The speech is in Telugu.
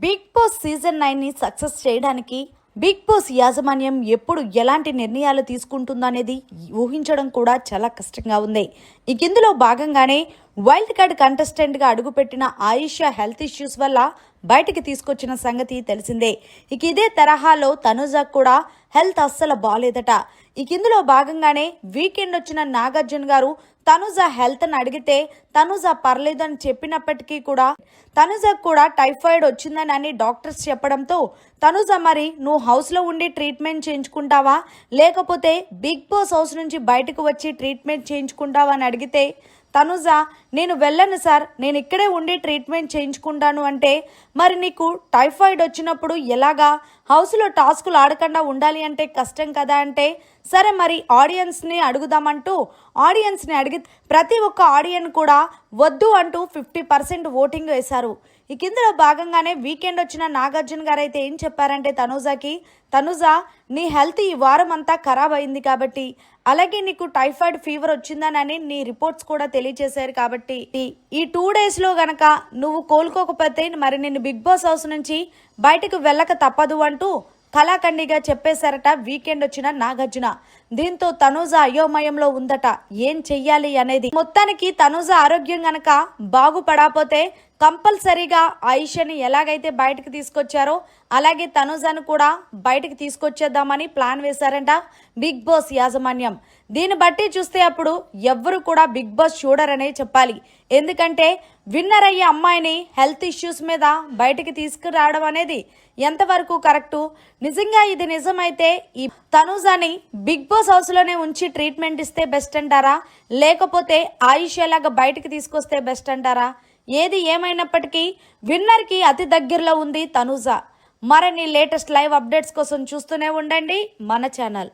బిగ్ బాస్ సీజన్ 9 ని సక్సెస్ చేయడానికి బిగ్ బాస్ యాజమాన్యం ఎప్పుడు ఎలాంటి నిర్ణయాలు తీసుకుంటుందో అనేది ఊహించడం కూడా చాలా కష్టంగా ఉంది. ఇందులో భాగంగానే వైల్డ్ కార్డ్ కంటెస్టెంట్ గా అడుగుపెట్టిన ఆయిషా హెల్త్ ఇష్యూస్ వల్ల బయటికి తీసుకొచ్చిన సంగతి తెలిసిందే. ఇదే తరహాలో తనుజ కూడా హెల్త్ అస్సలు బాలేదట. ఇందులో భాగంగానే వీకెండ్ వచ్చిన నాగార్జున గారు తనుజ హెల్త్ అని అడిగితే తనుజ పర్లేదు అని చెప్పినప్పటికీ కూడా తనుజకు కూడా టైఫాయిడ్ వచ్చిందని డాక్టర్స్ చెప్పడంతో తనుజ మరి నువ్వు హౌస్లో ఉండి ట్రీట్మెంట్ చేయించుకుంటావా లేకపోతే బిగ్ బాస్ హౌస్ నుంచి బయటకు వచ్చి ట్రీట్మెంట్ చేయించుకుంటావా అని అడిగితే తనుజ నేను వెళ్ళను సార్, నేను ఇక్కడే ఉండి ట్రీట్మెంట్ చేయించుకుంటాను అంటే మరి నీకు టైఫాయిడ్ వచ్చినప్పుడు ఎలాగా హౌస్లో టాస్కులు ఆడకుండా ఉండాలి అంటే కష్టం కదా అంటే సరే మరి ఆడియన్స్ని అడుగుదామంటూ ఆడియన్స్ని అడిగి ప్రతి ఒక్క ఆడియన్ కూడా వద్దు అంటూ 50% ఓటింగ్ వేశారు. ఇందులో భాగంగానే వీకెండ్ వచ్చిన నాగార్జున గారు అయితే ఏం చెప్పారంటే తనుజ నీ హెల్త్ ఈ వారం అంతా ఖరాబ్ అయింది కాబట్టి అలాగే నీకు టైఫాయిడ్ ఫీవర్ వచ్చిందని నీ రిపోర్ట్స్ కూడా తెలియజేశారు కాబట్టి ఈ 2 డేస్లో గనక నువ్వు కోలుకోకపోతే మరి నిన్ను బిగ్ బాస్ హౌస్ నుంచి బయటకు వెళ్ళక తప్పదు అంటూ కళాఖండిగా చెప్పేశారట వీకెండ్ వచ్చిన నాగార్జున. దీంతో తనుజ అయోమయంలో ఉందట, ఏం చెయ్యాలి అనేది. మొత్తానికి తనుజ ఆరోగ్యం గనక బాగుపడకపోతే కంపల్సరీగా ఆయిషని ఎలాగైతే బయటకు తీసుకొచ్చారో అలాగే తనుజను కూడా బయటకు తీసుకొచ్చేద్దామని ప్లాన్ వేశారంట బిగ్ బాస్ యాజమాన్యం. దీన్ని బట్టి చూస్తే అప్పుడు ఎవ్వరు కూడా బిగ్ బాస్ చూడరనే చెప్పాలి. ఎందుకంటే విన్నర్ అయ్యే అమ్మాయిని హెల్త్ ఇష్యూస్ మీద బయటికి తీసుకురావడం అనేది ఎంతవరకు కరెక్టు? నిజంగా ఇది నిజమైతే ఈ తనుజని బిగ్ బాస్ హౌస్లోనే ఉంచి ట్రీట్మెంట్ ఇస్తే బెస్ట్ అంటారా లేకపోతే ఆయిష లాగా బయటికి తీసుకొస్తే బెస్ట్ అంటారా? ఏది ఏమైనప్పటికీ విన్నర్కి అతి దగ్గరలో ఉంది తనుజ. మరిన్ని లేటెస్ట్ లైవ్ అప్డేట్స్ కోసం చూస్తూనే ఉండండి మన ఛానల్.